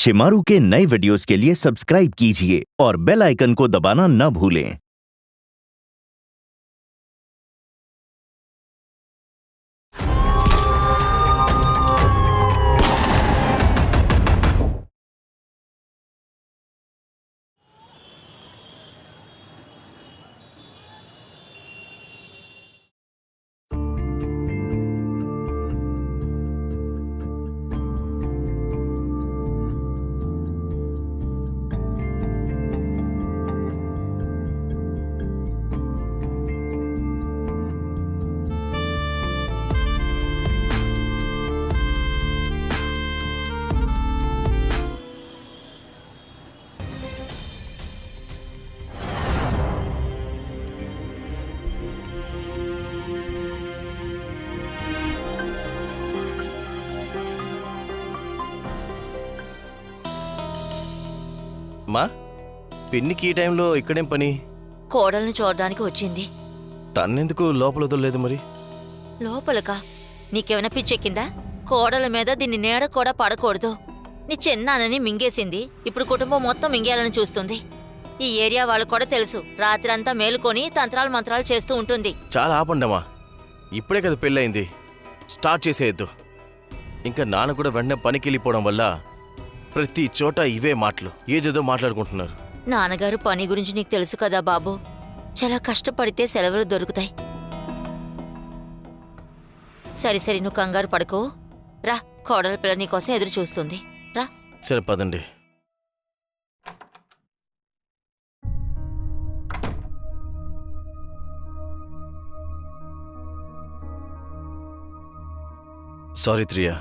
शिमारू के नए वीडियोस के लिए सब्सक्राइब कीजिए और बेल आइकन को दबाना न भूलें। మా పిన్నికి ఈ టైంలో ఇక్కడేం పని? కోడల్ని చూడడానికి వచ్చింది. తన్నెందుకు లోపల వదలలేదు మరి? లోపలకా? నీకేమైనా పిచ్చెక్కిందా? కోడల మీద దీన్ని నీడ కూడా పడకూడదు. నీ చిన్నానని మింగేసింది, ఇప్పుడు కుటుంబం మొత్తం మింగేయాలని చూస్తుంది. ఈ ఏరియా వాళ్ళు కూడా తెలుసు, రాత్రంతా మేలుకొని తంత్రాలు మంత్రాలు చేస్తూ ఉంటుంది. చాలా ఆపండమ్మా, ఇప్పుడే కదా పెళ్ళయింది, స్టార్ట్ చేసేయద్దు. ఇంకా నాన్న కూడా వెంటనే పనికి వెళ్ళిపోవడం వల్ల ప్రతి చోట ఇవే మాటలు, ఏదేదో మాట్లాడుకుంటున్నారు. నాన్నగారు పని గురించి నీకు తెలుసు కదా బాబు, చాలా కష్టపడితే సెలవులు దొరుకుతాయి. సరే సరే, నువ్వు కంగారు పడుకో. రా, కోడల పిల్ల నీకోసం ఎదురు చూస్తుంది. రా. సరే పదండి. సారీ త్రియా,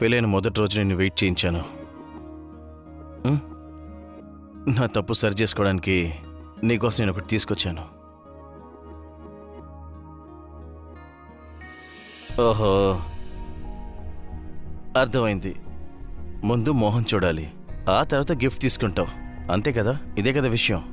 పెళ్ళైన మొదటి రోజు నేను వెయిట్ చేయించాను. నా తప్పు సరి చేసుకోవడానికి నీకోసం నేను ఒకటి తీసుకొచ్చాను. ఓహో, అర్థమైంది. ముందు మోహన్ చూడాలి, ఆ తర్వాత గిఫ్ట్ తీసుకుంటావు, అంతే కదా? ఇదే కదా విషయం.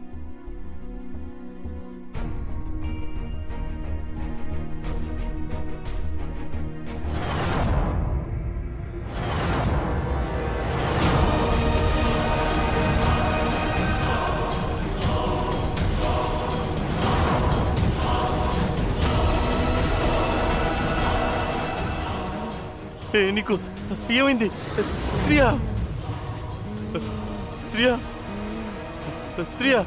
నీకు ఏమైంది? త్రియా, త్రియా, త్రియా,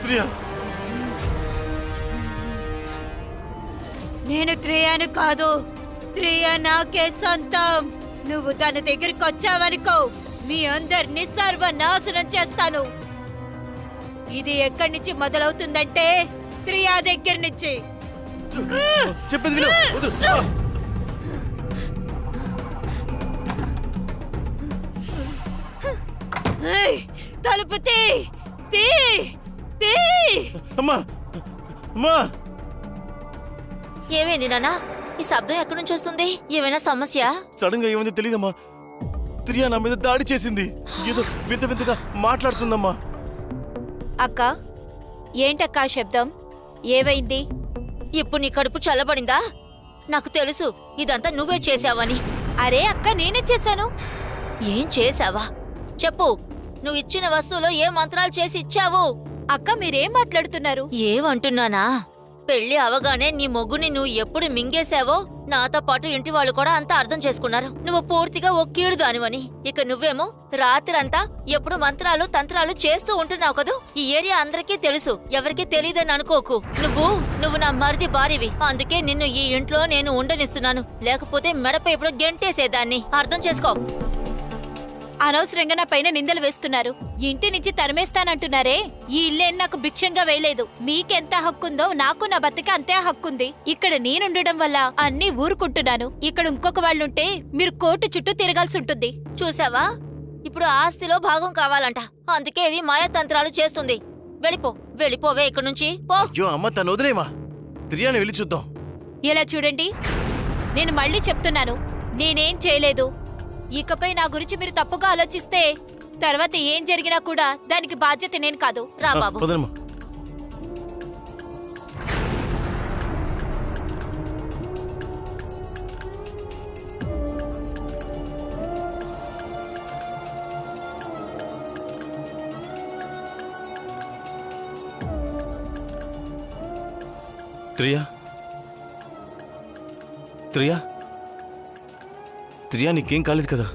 త్రియా. నేను త్రియాను కాదు, త్రియా నాకే సొంతం. నువ్వు తన దగ్గరికి వచ్చావనుకో, మీ అందరినీ సర్వనాశనం చేస్తాను. ఇది ఎక్కడి నుంచి మొదలవుతుందంటే త్రియా దగ్గర నుంచి. చెప్పేది విను. తలుపు తీ. అమ్మా, అమ్మా. ఏమైంది నాన్నా? ఈ శబ్దం ఎక్కడి నుంచి వస్తుంది? ఏమైనా సమస్య? సడన్ గా ఏమైందో తెలియదమ్మా, త్రియా నా మీద దాడి చేసింది, ఏదో వింత వింతగా మాట్లాడుతుందమ్మా. అక్క, ఏంటక్కా శబ్దం? ఏమైంది? ఇప్పుడు నీ కడుపు చల్లబడిందా? నాకు తెలుసు ఇదంతా నువ్వే చేశావని. అరే అక్క, నేనే చేశాను. ఏం చేశావా చెప్పు. నువ్వు ఇచ్చిన వస్తువులో ఏ మంత్రాలు చేసి ఇచ్చావు? అక్క, మీరేం మాట్లాడుతున్నారు? ఏమంటున్నానా? పెళ్లి అవగానే నీ మొగ్గుని నువ్వు ఎప్పుడు మింగేశావో నాతో పాటు ఇంటి వాళ్ళు కూడా అంతా అర్థం చేసుకున్నారు. నువ్వు పూర్తిగా ఓ కీడుదానివని. ఇక నువ్వేమో రాత్రంతా ఎప్పుడు మంత్రాలు తంత్రాలు చేస్తూ ఉంటున్నావు కదూ. ఈ ఏరియా అందరికీ తెలుసు, ఎవరికీ తెలీదని అనుకోకు. నువ్వు నా మరిది భార్యవి, అందుకే నిన్ను ఈ ఇంట్లో నేను ఉండనిస్తున్నాను. లేకపోతే మెడపై ఇప్పుడు గెంటేసేదాన్ని. అర్థం చేసుకో. అనవసరంగా నా పైన నిందలు వేస్తున్నారు. ఇంటి నుంచి తరిమేస్తానంటున్నారే, ఈ ఇల్లేం నాకు భిక్షంగా వేయలేదు. మీకెంత హక్కుందో నాకు నా బతికి అంతే హక్కుంది. ఇక్కడ నేనుండడం వల్ల అన్నీ ఊరుకుంటున్నాను. ఇక్కడ ఇంకొక వాళ్ళుంటే మీరు కోర్టు చుట్టూ తిరగాల్సి ఉంటుంది. చూసావా, ఇప్పుడు ఆస్తిలో భాగం కావాలంట, అందుకే ఇది మాయాతంత్రాలు చేస్తుంది. వెళ్ళిపోవే ఇక్కడి నుంచి పో. అయ్యో అమ్మ, తను వదిలేమా, త్రియాని వెళ్ళి చూద్దాం. ఇలా చూడండి, నేను మళ్ళీ చెప్తున్నాను, నేనేం చేయలేదు. ఇకపై నా గురించి మీరు తప్పుగా ఆలోచిస్తే తర్వాత ఏం జరిగినా కూడా దానికి బాధ్యత నేను కాదు. రా బాబు. త్రియా త్రియా త్రియా నీకేం కాలేదు కదా?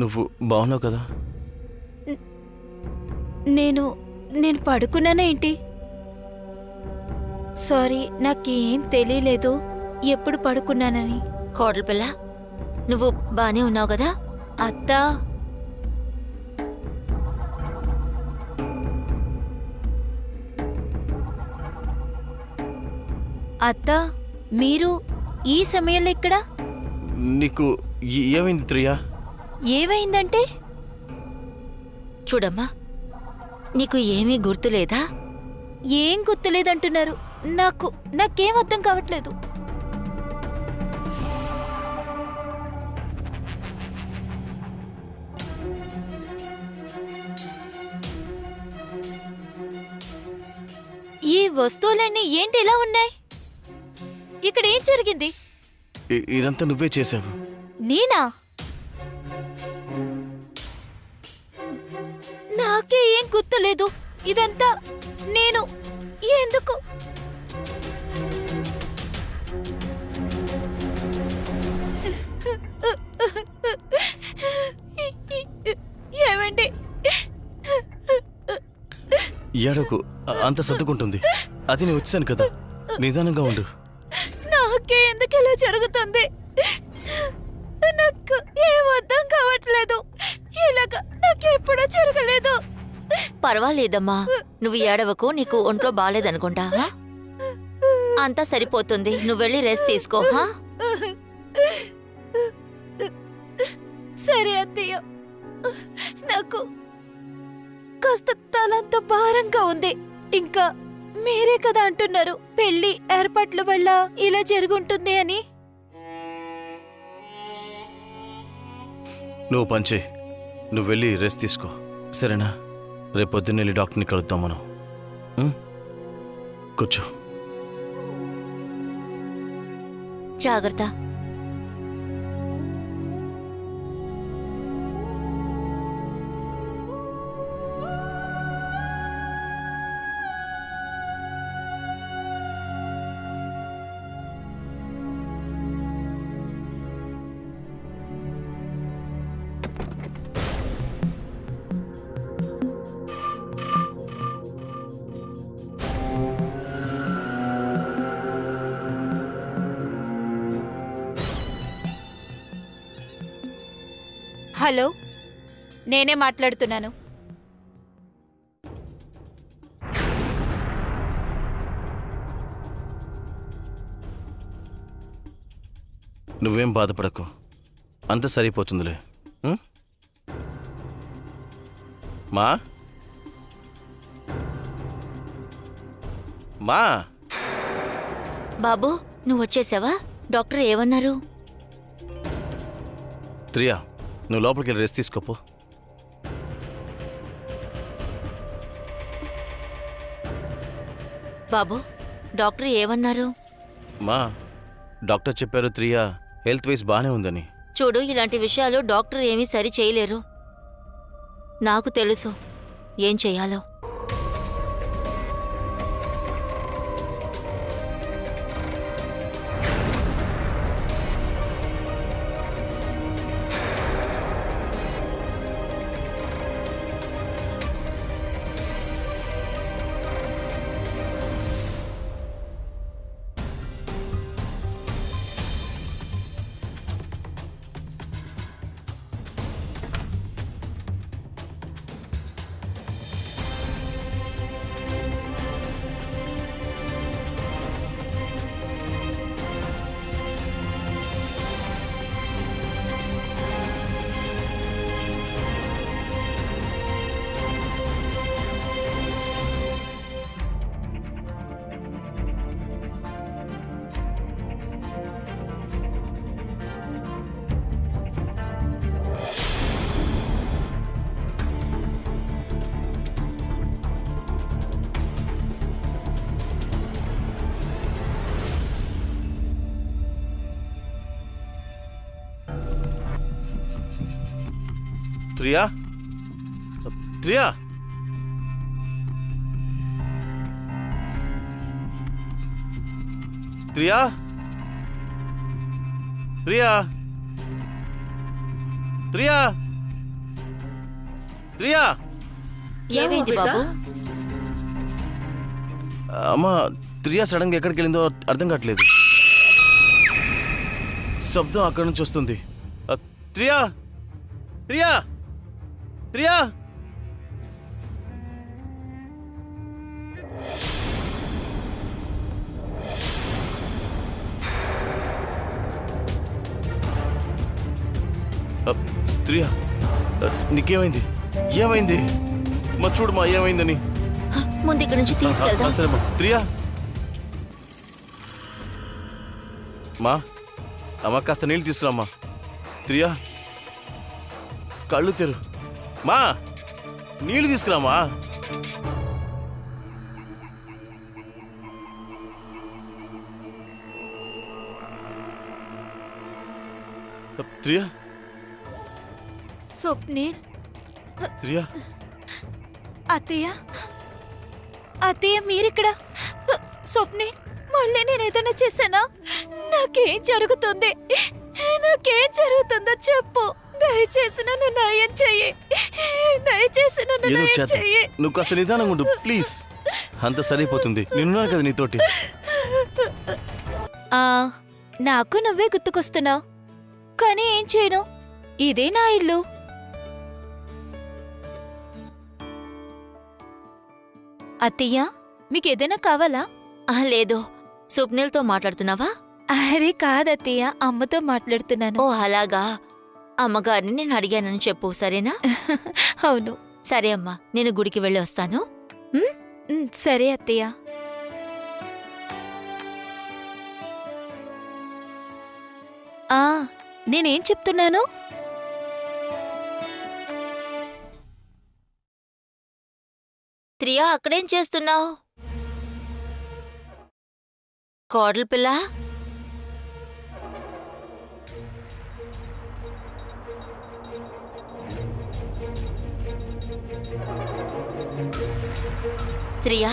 నువ్వు బాగున్నావు కదా? నేను నేను పడుకున్నానేంటి? సారీ, నాకేం తెలియలేదు ఎప్పుడు పడుకున్నానని. కోడలు పిల్ల, నువ్వు బానే ఉన్నావు కదా? అత్తా, అత్తా, మీరు ఈ సమయంలో ఇక్కడ? నీకు ఏమైంది త్రియా? ఏమైందంటే? చూడమ్మా, నీకు ఏమీ గుర్తులేదా? ఏం గుర్తులేదంటున్నారు? నాకేం అర్థం కావట్లేదు. ఈ వస్తువులన్నీ ఏంటి ఇలా ఉన్నాయి? ఇక్కడ ఏం జరిగింది? ఇదంతా నువ్వే చేసావు. నేనా? నాకే ఏం గుర్తులేదు. ఇదంతా నేను ఎందుకు? ఏమండి? ఏడకు, అంత సర్దుకుంటుంది. అది నేను వచ్చాను కదా, నిదానంగా ఉండు. నాకే ఎందుకు ఇలా జరుగుతుంది? నాకు ఏం అర్థం కావట్లేదు. ఇలాగా నాకెప్పుడూ జరగలేదు. పర్వాలేదమ్మా, నువ్వు ఏడవకు. నీకు ఒంట్లో బాగాలేదనుకుంటా. అంతా సరిపోతుంది. నువ్వు వెళ్ళి రెస్ట్ తీసుకో. సరే అత్తయ్య, నాకు కాస్త తలంత భారంగా ఉంది. ఇంకా మీరే కదా అంటున్నారు పెళ్లి ఏర్పాట్ల వల్ల ఇలా జరుగుంటుంది అని. నువ్వు పంచే, నువ్వు వెళ్ళి రెస్ట్ తీసుకో, సరేనా? రేపు పొద్దున్న వెళ్ళి డాక్టర్ని కలుద్దాం మనం. కూర్చో. జాగ్రత్త. హలో, నేనే మాట్లాడుతున్నాను. నువ్వేం బాధపడకు, అంత సరిపోతుందిలే. మా మా బాబు, నువ్వు వచ్చేసావా? డాక్టర్ ఏమన్నారు? త్రియా, నువ్వు లోపలికి వెళ్ళి రెస్ట్ తీసుకోపో. బాబు, డాక్టర్ ఏమన్నారు? మా డాక్టర్ చెప్పారు త్రియా హెల్త్ వైజ్ బానే ఉందని. చూడు, ఇలాంటి విషయాలు డాక్టర్ ఏమీ సరి చేయలేరు. నాకు తెలుసు ఏం చెయ్యాలో. ప్రియా ప్రియా ప్రియా ప్రియా ప్రియా ప్రియా ఏమైంది బాబు? అమ్మా, ప్రియా సడన్గా ఎక్కడికి వెళ్ళిందో అర్థం కావట్లేదు. శబ్దం అక్కడి నుంచి వస్తుంది. ప్రియా ప్రియా ప్రియా ప్రియా, నీకేమైంది? ఏమైంది? మా చూడమ్మా ఏమైందని. ముందు ఇక్కడి నుంచి తీసుకెళ్దాం. సరేమ్మా. ప్రియా మా అమ్మ, కాస్త నీళ్ళు తీసుకురామ్మా. ప్రియా కళ్ళు తెరు. మా నీళ్ళు తీసుకురామా. ప్రియా స్వప్నిల్, ప్రియా అత్తయ్య అత్తయ్య మీరిక్కడ? స్వప్నిల్, మళ్ళీ నేను ఏదైనా చేశానా? నాకేం జరుగుతుంది? నాకేం జరుగుతుందో చెప్పు. దయచేసి నన్ను న్యాయం చెయ్యి. దయచేసి నన్ను ఏదో న్యాయం చేద్దాం. చెయ్యి. నువ్వు కాస్త నిదానంగా ఉండు ప్లీజ్. అంత సరిపోతుంది. నిన్నున్నా కదా నీతోటి. ఆ, నాకు నువ్వే గుర్తుకొస్తున్నావు. కానీ ఏం చేయను, ఇదే నా ఇల్లు. అత్తయ్య, మీకేదైనా కావాలా? లేదు. స్వప్నిల్తో మాట్లాడుతున్నావా? అరే కాదత్తయ్య, అమ్మతో మాట్లాడుతున్నాను. ఓ అలాగా. అమ్మగారిని నేను అడిగానని చెప్పు, సరేనా? అవును. సరే అమ్మా, నేను గుడికి వెళ్ళి వస్తాను. సరే అత్తయ్య. ఆ, నేనేం చెప్తున్నాను? త్రియా, అక్కడేం చేస్తున్నావు? కోడలు పిల్ల, త్రియా,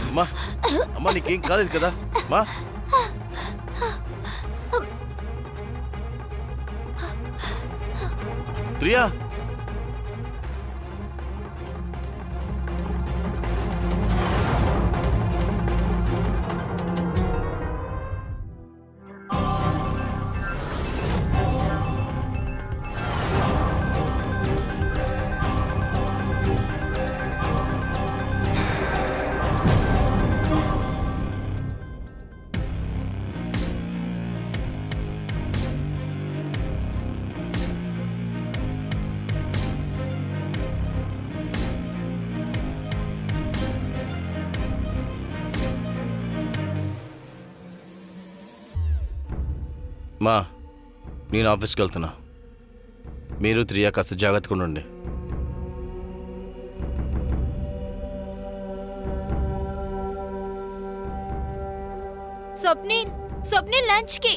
అమ్మా అమ్మా, నీకేం కాలేదు కదా మా? ప్రియా మా, నేను ఆఫీస్కి వెళ్తున్నా. మీరు త్రియా కాస్త జాగ్రత్తగా ఉండండి. స్వప్నిల్, స్వప్నిల్ లంచ్కి.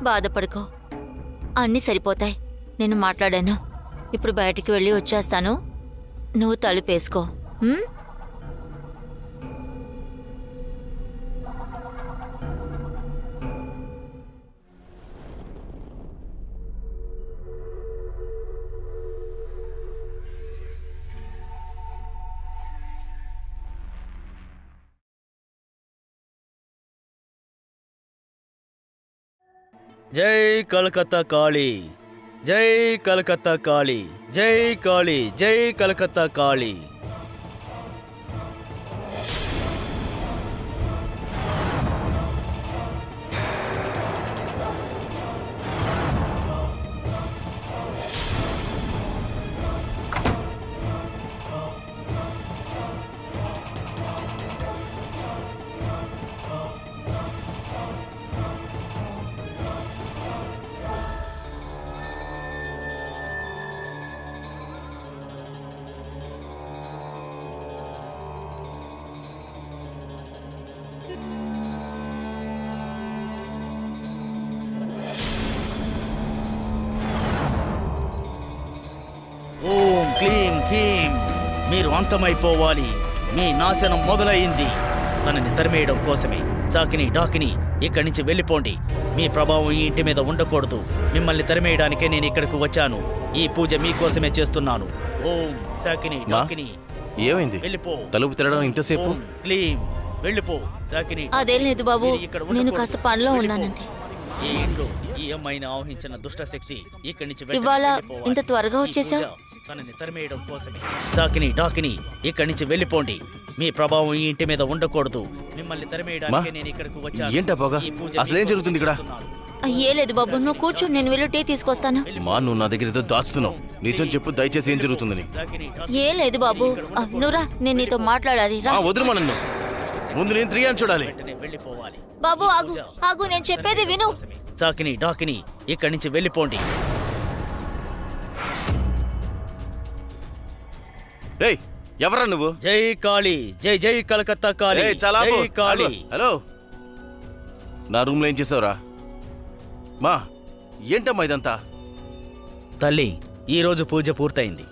బాధపడుకో, అన్నీ సరిపోతాయి. నేను మాట్లాడాను. ఇప్పుడు బయటికి వెళ్ళి వచ్చేస్తాను. నువ్వు తలుపేసుకో. జై కలకత్తా కాళీ, జై కలకత్తా కాళీ, జై కాళీ, జై కలకత్తా కాళీ. క్లీం క్లీం మీరు అంతమైపోవాలి. మీ నాశనం మొదలైంది. తనని తరిమేయడం కోసమే. సాకిని డాకిని ఇక్కడి నుంచి వెళ్ళిపోండి. మీ ప్రభావం ఈ ఇంటి మీద ఉండకూడదు. మిమ్మల్ని తరిమేయడానికే నేను ఇక్కడికి వచ్చాను. ఈ పూజ మీకోసమే చేస్తున్నాను. ఓం సాకిని మా? డాకిని ఏమైంది? వెళ్ళిపో. తలుపు తిరగడం ఇంతసేపు? ఓం క్లీం వెళ్ళిపో. సాకిని అదేం లేదు బాబు, మీరు ఇక్కడ నేను ఉండకూడదు. కాస్త పనిలో వెళ్ళిపో. ఉన్నానంతే. ఈ ఇంట్లో ఈ అమ్మాయిని ఆవహించిన దుష్ట శక్తి ఇక్కడి నుంచి వెంటనే ఇవాళ వెళ్ళిపోవాలి. ఇంత త్వరగా ఈ వచ్చేసావ్? పూజ తనని తరిమేయడం కోసమే. సాకిని డాకిని ఇక్కడి నుంచి వెళ్ళిపోండి. మీ ప్రభావం ఈ ఇంటి మీద ఉండకూడదు. మిమ్మల్ని తరిమేయడానికే నేను ఇక్కడికి వచ్చాను. ఏంటా పొగ? ఈ పూజ అసలేం జరుగుతుంది ఇక్కడ? ఏ లేదు బాబు, నువ్వు కూర్చో, నేను వెళ్ళి టీ తీసుకొస్తాను. మా, నువ్వు నా దగ్గర ఏదో దాచుతున్నావు. నిజం చెప్పు దయచేసి, ఏం జరుగుతుందని. సాకిని ఏ లేదు బాబు, నువ్వురా, నేను నీతో మాట్లాడాలి రా. వదులు నన్ను. ముందు నేను త్రియాని చూడాలి. వెంటనే వెళ్ళిపోవాలి. బాబు ఆగు ఆగు, నేను చెప్పేది విను. సాకిని డాకిని ఇక్కడి నుంచి వెళ్ళిపోండి. రేయ్, ఎవరా నువ్వు? జై కాళీ, జై జై కలకత్తా కాళీ, ఏయ్, చాలా జై ఆపు. కాళీ. హలో, నా రూమ్లో ఏం చేసావురా? మా, ఏంటమ్మా ఇదంతా? తల్లి, ఈరోజు పూజ పూర్తయింది.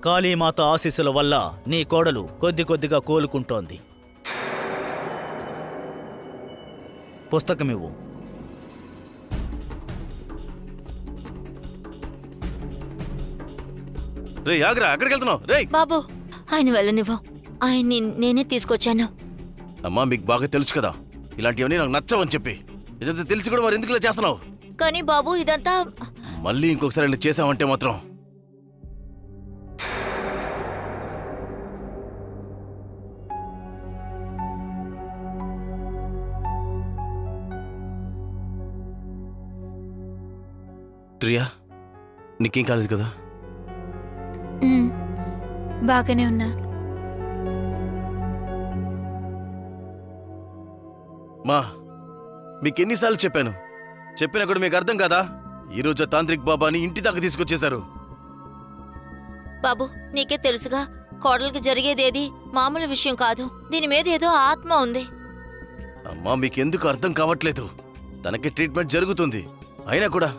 కాళీమాత ఆశీస్సుల వల్ల నీ కోడలు కొద్ది కొద్దిగా కోలుకుంటోంది. పుస్తకమివ్వు. రే ఆగ్రా, ఎక్కడికి వెళ్తున్నావు? రే బాబు, ఆయన వెళ్ళనివ్వు, ఆయన్ని నేనే తీసుకొచ్చాను. అమ్మా, మీకు బాగా తెలుసు కదా ఇలాంటివన్నీ నాకు నచ్చవని చెప్పి. ఇదంతా తెలిసి కూడా మరి ఎందుకు ఇలా చేస్తున్నావు? కానీ బాబు ఇదంతా మళ్ళీ ఇంకొకసారి ఇలా చేసావంటే మాత్రం ప్రియా, నీకేం కాలేదు కదా? బాగానే ఉన్నా. మా, మీకెన్నిసార్లు చెప్పాను, చెప్పినా కూడా మీకు అర్థం కాదా? ఈరోజు తాంత్రిక్ బాబాని ఇంటి దాకా తీసుకొచ్చేశారు. బాబు, నీకే తెలుసుగా, కోడలికి జరిగేదేది మామూలు విషయం కాదు. దీని మీద ఏదో ఆత్మ ఉంది. అమ్మా, మీకెందుకు అర్థం కావట్లేదు? తనకి ట్రీట్మెంట్ జరుగుతుంది, అయినా కూడా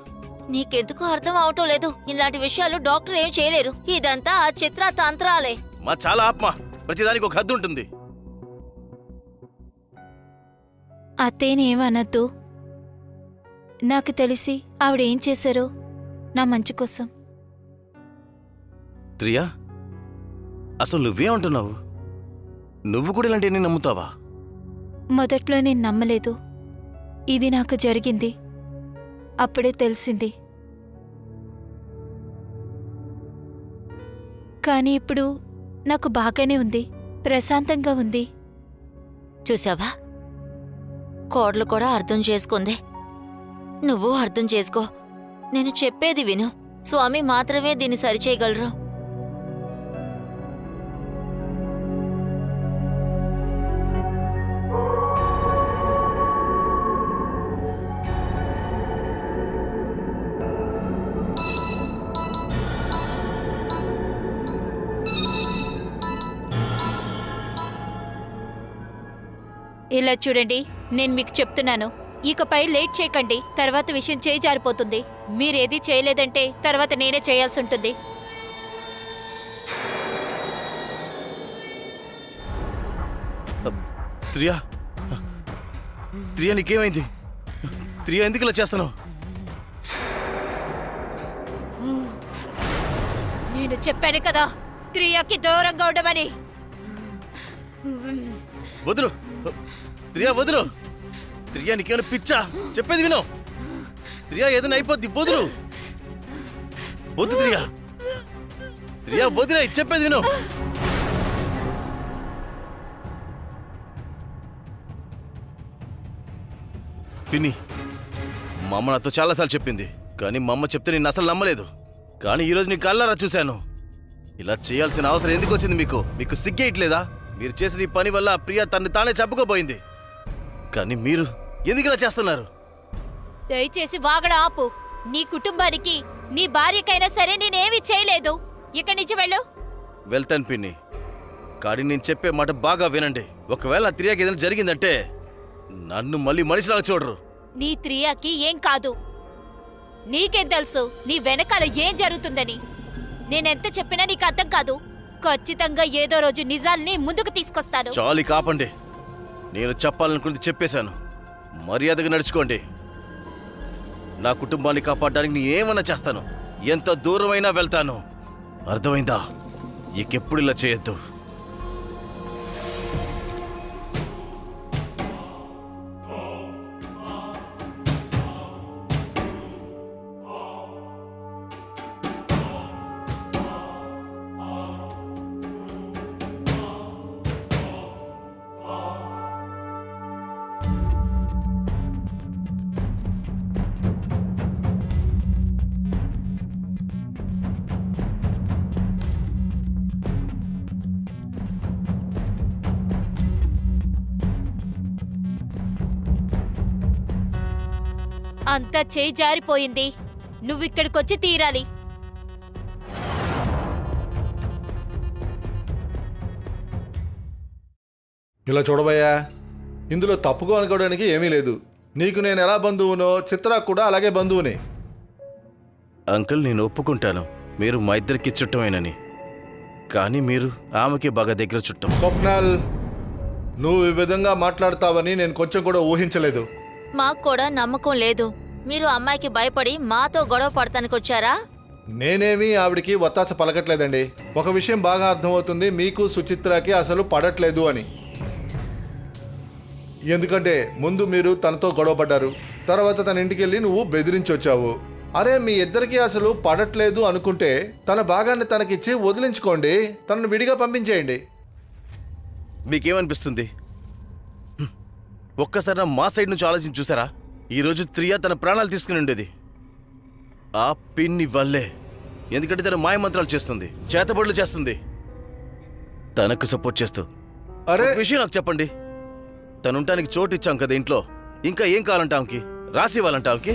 నీకెందుకు అర్థం అవటం లేదు? ఇలాంటి విషయాలు డాక్టర్ ఏం చేయలేరు. ఇదంతా ఆ చిత్ర తంత్రాలే. మా, చాలా ఆత్మ, ప్రతిదానికి ఒక హద్దు ఉంటుంది. అత్తేనేమనద్దు. నాకు తెలిసి ఆవిడేం చేశారో నా మంచి కోసం. ప్రియా, అసలు నువ్వేమంటున్నావు? నువ్వు కూడా ఇలాంటివన్నీ నమ్ముతావా? మొదట్లో నేను నమ్మలేదు. ఇది నాకు జరిగింది అప్పుడే తెలిసింది. కానీ ఇప్పుడు నాకు బాగానే ఉంది, ప్రశాంతంగా ఉంది. చూసావా, కోడలు కూడా అర్థం చేసుకుంది. నువ్వు అర్థం చేసుకో. నేను చెప్పేది విను. స్వామి మాత్రమే దీన్ని సరిచేయగలరు. ఇలా చూడండి, నేను మీకు చెప్తున్నాను, ఇకపై లేట్ చేయకండి. తర్వాత విషయం చేయి జారిపోతుంది. మీరేది చేయలేదంటే తర్వాత నేనే చేయాల్సి ఉంటుంది. ప్రియా, ప్రియా, నీకేమైంది? ప్రియా, ఎందుకు ఇలా చేస్తున్నావు? నేను చెప్పాను కదా, ప్రియాకి దూరంగా ఉండమని. వదులు ప్రియా, వదులు. ప్రియా, నీకేమైనా పిచ్చా? చెప్పేది విను. ప్రియా, ఏదైనా అయిపోద్ది, వదులు. వద్దు ప్రియా. ప్రియా, వదిలే, చెప్పేది విను. పిన్ని, మా అమ్మ నాతో చాలాసార్లు చెప్పింది, కానీ మా అమ్మ చెప్తే నేను అసలు నమ్మలేదు. కానీ ఈరోజు నీ కళ్ళారా చూశాను. ఇలా చేయాల్సిన అవసరం ఎందుకు వచ్చింది మీకు? మీకు సిగ్గేయట్లేదా? మీరు చేసిన ఈ పని వల్ల ప్రియా తన్ని తానే చెప్పుకోబోయింది. కానీ మీరు ఎందుకు ఇలా చేస్తున్నారు? దయచేసి వాగడ ఆపు. నీ కుటుంబానికి, నీ భార్యకైనా సరే నేనేమీ చేయలేదు. ఇక్కడి నుంచి వెళ్ళు. వెళ్తాను పిన్ని, కానీ నేను చెప్పే మాట బాగా వినండి. ఒకవేళ నా ప్రియాకి ఏదైనా జరిగిందంటే నన్ను మళ్ళీ మనిషిలాగా చూడరు. నీ ప్రియాకి ఏం కాదు. నీకేం తెలుసు నీ వెనకాల ఏం జరుగుతుందని? నేనెంత చెప్పినా నీకు అర్థం కాదు. ఖచ్చితంగా ఏదో రోజు నిజాల్ని ముందుకు తీసుకొస్తాను. చాలి కాపండి. నేను చెప్పాలనుకుంది చెప్పేశాను. మర్యాదగా నడుచుకోండి. నా కుటుంబాన్ని కాపాడడానికి నేను ఏమన్నా చేస్తాను. ఎంత దూరమైనా వెళ్తాను. అర్థమైందా? ఇకెప్పుడు ఇలా చేయొద్దు. అంతా చేయి జారిపోయింది. నువ్విక్కడికొచ్చి తీరాలి. ఇలా చూడబోయా, ఇందులో తప్పుగా అనుకోవడానికి ఏమీ లేదు. నీకు నేను ఎలా బంధువునో చిత్రకు కూడా అలాగే బంధువునే. అంకుల్, నేను ఒప్పుకుంటాను మీరు మా ఇద్దరికి చుట్టమేనని. కానీ మీరు ఆమెకి బాగా దగ్గర చుట్టం. స్వప్నాల్, నువ్వు ఈ విధంగా మాట్లాడతావని నేను కొంచెం కూడా ఊహించలేదు. మాకు కూడా నమ్మకం లేదు. మీరు అమ్మాయికి భయపడి మాతో గొడవ పడతానికొచ్చారా? నేనేమీ ఆవిడికి ఒత్తాస పలకట్లేదండి. ఒక విషయం బాగా అర్థమవుతుంది, మీకు సుచిత్రకి అసలు పడట్లేదు అని. ఎందుకంటే ముందు మీరు తనతో గొడవపడ్డారు, తర్వాత తన ఇంటికి వెళ్ళి నువ్వు బెదిరించి వచ్చావు. అరే, మీ ఇద్దరికి అసలు పడట్లేదు అనుకుంటే తన భాగాన్ని తనకిచ్చి వదిలించుకోండి, తనను విడిగా పంపించేయండి. మీకేమనిపిస్తుంది? ఒక్కసారి మా సైడ్ నుంచి ఆలోచించి చూసారా? ఈరోజు త్రియా తన ప్రాణాలు తీసుకుని ఉండేది ఆ పిన్ని వల్లే. ఎందుకంటే తను మాయమంత్రాలు చేస్తుంది, చేతబడులు చేస్తుంది, తనకు సపోర్ట్ చేస్తూ. అరే, ఒక విషయం నాకు చెప్పండి, తనుంటానికి చోటు ఇచ్చాం కదా ఇంట్లో. ఇంకా ఏం కావాలంటాంకి? రాసి ఇవ్వాలంటాంకి?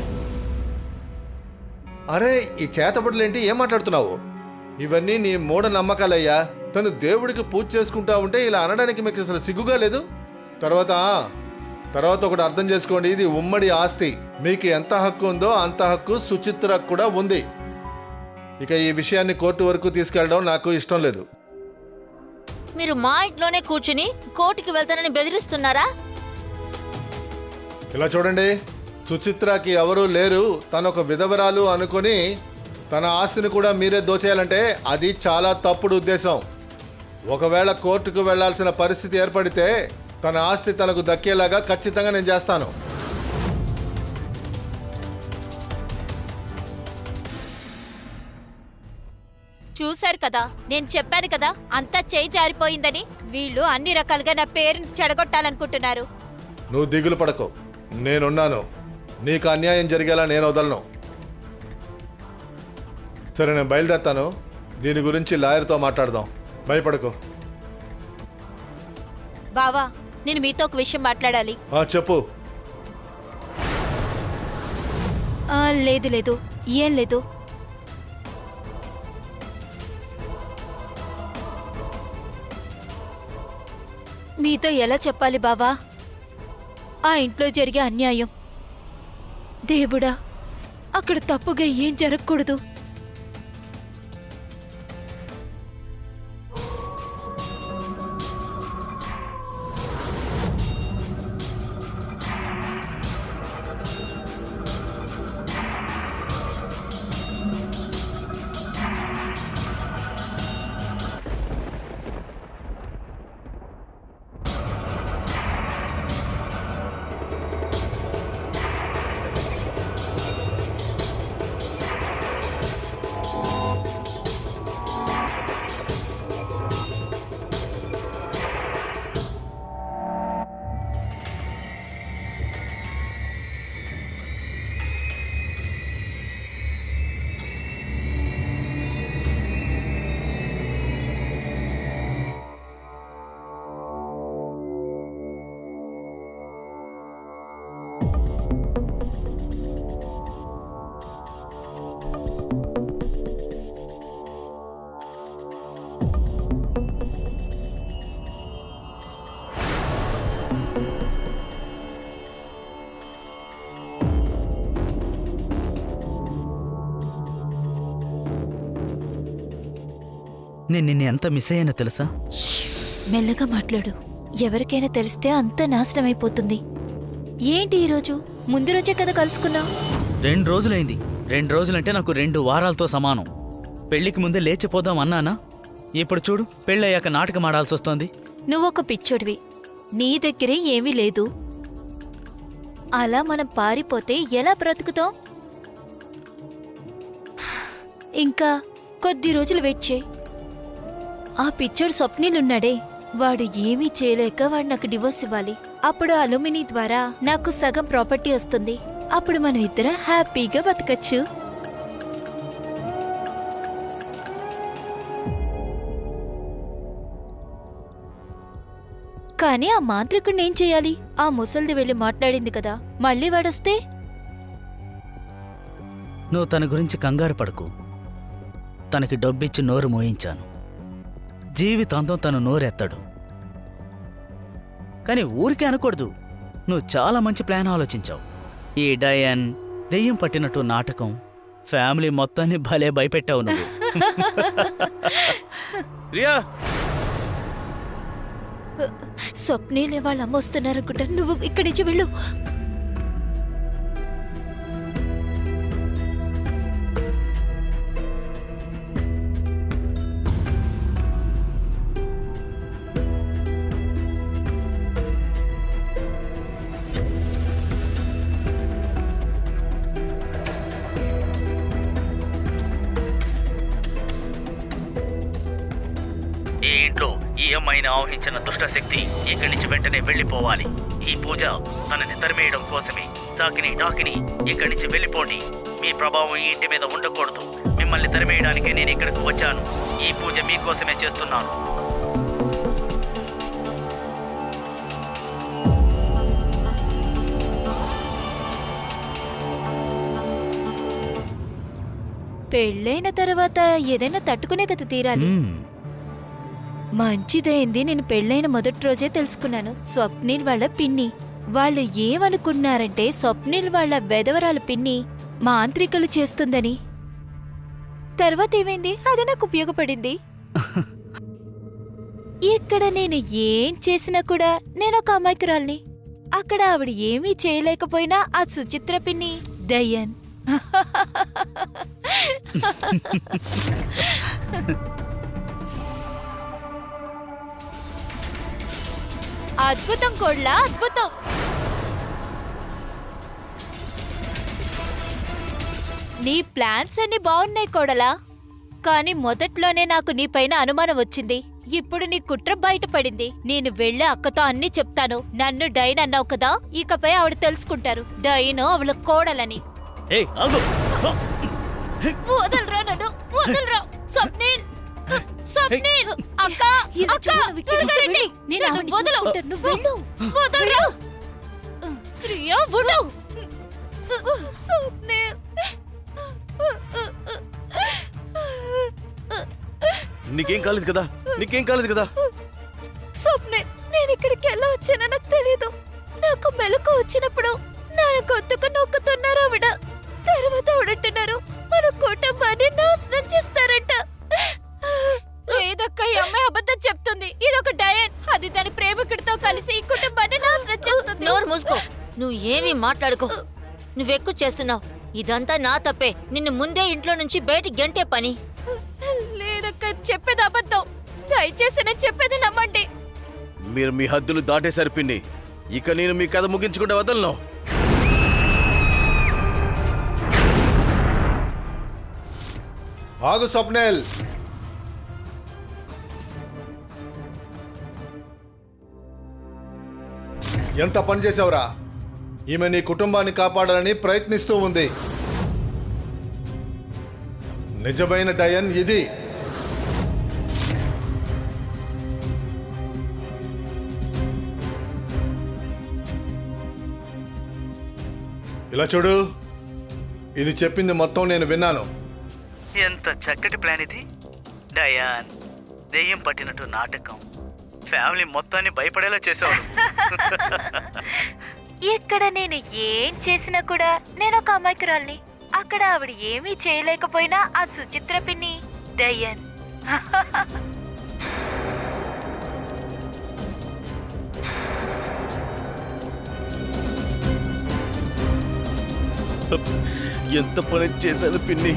అరే, ఈ చేతబడులేంటి? ఏం మాట్లాడుతున్నావు? ఇవన్నీ నీ మూఢ నమ్మకాలయ్యా. తను దేవుడికి పూజ చేసుకుంటా ఉంటే ఇలా అనడానికి మీకు అసలు సిగ్గుగా లేదు? తర్వాత ఒకటి అర్థం చేసుకోండి, ఇది ఉమ్మడి ఆస్తి. మీకు ఎంత హక్కు ఉందో అంత హక్కు సుచిత్రకు కూడా ఉంది. ఇక ఈ విషయాన్ని కోర్టు వరకు తీసుకెళ్ళడం నాకు ఇష్టం లేదు. మీరు మా ఇంట్లోనే కూర్చుని కోర్టుకి వెళ్తానని బెదిరిస్తున్నారా? ఇలా చూడండి, సుచిత్రకి ఎవరూ లేరు, తను ఒక విధవరాలు అనుకొని తన ఆస్తిని కూడా మీరే దోచేయాలంటే అది చాలా తప్పుడు ఉద్దేశం. ఒకవేళ కోర్టుకు వెళ్లాల్సిన పరిస్థితి ఏర్పడితే తన ఆస్తి తనకు దక్కేలాగా ఖచ్చితంగా నేను చేస్తాను. చూశారు కదా, నేను చెప్పాను కదా అంతా చేయి జారిపోయిందని. వీళ్ళు అన్ని రకాలుగా నా పేరుని చెడగొట్టాలనుకుంటున్నారు. నువ్వు దిగులు పడకు, నేనున్నాను. నీకు అన్యాయం జరిగేలా నేను వదలను. సరే, నేను బయలుదేరుతాను. దీని గురించి లాయర్తో మాట్లాడదాం. భయపడకు. బావా, నేను మీతో ఒక విషయం మాట్లాడాలి. చెప్పు. లేదు ఏం లేదు. మీతో ఎలా చెప్పాలి బావా? ఆ ఇంట్లో జరిగే అన్యాయం. దేవుడా, అక్కడ తప్పుగా ఏం జరగకూడదు. నేను నిన్ను ఎంత మిస్ అయ్యానో తెలుసా? మెల్లగా మాట్లాడు. ఎవరికైనా తెలిస్తే అంతా నాశనం అయిపోతుంది. ఏంటి ఈరోజు? ముందు రోజే కదా కలుసుకున్నావు. 2 రోజులైంది. 2 రోజులంటే నాకు 2 వారాలతో సమానం. పెళ్లికి ముందే లేచిపోదాం అన్నానా? ఇప్పుడు చూడు, పెళ్ళయ్యాక నాటకం ఆడాల్సి వస్తోంది. నువ్వొక పిచ్చోడివి. నీ దగ్గరే ఏమీ లేదు. అలా మనం పారిపోతే ఎలా బ్రతుకుతాం? ఇంకా కొద్ది రోజులు వెయిట్ చేయి. ఆ పిచ్చోడు స్వప్నిలున్నాడే, వాడు ఏమీ చేయలేక వాడు నాకు డివోర్స్ ఇవ్వాలి. అప్పుడు అలుమినీ ద్వారా నాకు సగం ప్రాపర్టీ వస్తుంది. అప్పుడు మనం ఇద్దరం హ్యాపీగా బతకచ్చు. కానీ ఆ మాంత్రికుడిని ఏం చేయాలి? ఆ ముసల్ది వెళ్ళి మాట్లాడింది కదా, మళ్ళీ వాడొస్తే? నువ్వు తన గురించి కంగారు పడకు. తనకి డబ్బిచ్చి నోరు మోయించాను. జీవితాంతం తను నోరెత్తాడు. కానీ ఊరికే అనకూడదు. నువ్వు చాలా మంచి ప్లాన్ ఆలోచించావు. ఈ డయాన్, దెయ్యం పట్టినట్టు నాటకం, ఫ్యామిలీ మొత్తాన్ని భలే భయపెట్టావు నువ్వు. రియా, స్వప్నేలే వాళ్ళ అమ్మ వస్తున్నారనుకుంటా. నువ్వు ఇక్కడి నుంచి వెళ్ళు. ఈ ఇంట్లో ఈ అమ్మాయిని ఆవహించిన దుష్టశక్తి ఇక్కడి నుంచి వెంటనే వెళ్ళిపోవాలి. ఈ పూజ తనని తరిమేయడం కోసమే. సాకిని డాకిని ఇక్కడి నుంచి వెళ్ళిపోండి. మీ ప్రభావం ఈ ఇంటి మీద ఉండకూడదు. మిమ్మల్ని తరిమేయడానికే నేను ఇక్కడికి వచ్చాను. ఈ పూజ మీకోసమే చేస్తున్నాను. పెళ్ళైన తర్వాత ఏదైనా తట్టుకునే కదా తీరాలి. మంచిదైంది, నేను పెళ్ళైన మొదటి రోజే తెలుసుకున్నాను. స్వప్నిల్ వాళ్ళ పిన్ని. వాళ్ళు ఏమనుకున్నారంటే స్వప్నిల్ వాళ్ళ వెధవరాల పిన్ని మాంత్రికలు చేస్తుందని. తర్వాత ఏమైంది? అది నాకు ఉపయోగపడింది. ఇక్కడ నేను ఏం చేసినా కూడా నేను ఒక అమాయకురాల్ని. అక్కడ ఆవిడ ఏమీ చేయలేకపోయినా ఆ సుచిత్ర పిన్ని దయ్యన్. అద్భుతం కోడ్లా, అద్భుతం. నీ ప్లాన్స్ అన్ని బాగున్నాయి కోడలా, కానీ మొదట్లోనే నాకు నీపైన అనుమానం వచ్చింది. ఇప్పుడు నీ కుట్ర బయటపడింది. నేను వెళ్ళి అక్కతో అన్ని చెప్తాను. నన్ను డైన్ అన్నావు కదా, ఇకపై ఆవిడ తెలుసుకుంటారు డైన్ అవಳ కోడలని. వదలరా నన్ను, వదలరా. స్వప్నిల్, స్వప్నిల్, అక్క, అక్క, త్వరగా రండి. నన్ను వదలు. నువ్వు వెళ్ళు. వదలరా. ప్రియా, వదలు. స్వప్నిల్. నీకేం కాలేదు కదా? నీకేం కాలేదు కదా? స్వప్నిల్, నేను ఇక్కడికి ఎలా వచ్చానో నాకు తెలీదు. నాకు మెలకు వచ్చినప్పుడు నా గొంతుకు నొక్కుతున్నారు ఆవిడ. తర్వాత ఆవిడంటున్నారు మన కుటుంబాన్ని నాశనం చేస్తారంట. లేదక్క, ఈ అమ్మాయి అబద్ధం చెప్తుంది. ఇదొక డయన్. అది దాని ప్రేమికుడితో కలిసి ఈ కుటుంబాన్ని నాశనం చేస్తుంది. నోరు మూసుకో. నువ్వు ఏమీ మాట్లాడుకో. నువ్వెక్కువ చేస్తున్నావు. ఇదంతా నా తప్పే. నిన్ను ముందే ఇంట్లో నుంచి బయటికి గెంటే పని. లేదక్క, చెప్పేది అబద్ధం. దయచేసి నేను చెప్పేది నమ్మండి. మీరు మీ హద్దులు దాటేశారు పిన్ని. ఇక నేను మీ కథ ముగించుకుంటే వదలను. ఆగు స్వప్నేల్. ఎంత పని చేసావురా? ఈమె నీ కుటుంబాన్ని కాపాడాలని ప్రయత్నిస్తూ ఉంది. నిజమైన డయన్ ఇది. ఇలా చూడు, ఇది చెప్పింది మొత్తం నేను విన్నాను. ఎంత చక్కటి ప్లాన్ ఇది. డయాన్, దెయ్యం పట్టినట్టు నాటకం, ఫ్యామిలీ మొత్తాన్ని భయపడేలా చేసావు. ఇక్కడ నేను ఏం చేసినా కూడా నేను ఒక అమాయకురాల్ని. అక్కడ ఆవిడ ఏమీ చేయలేకపోయినా ఆ సుచిత్ర పిన్ని దయ్యన్. ఎంత పని చేశాను పిన్ని.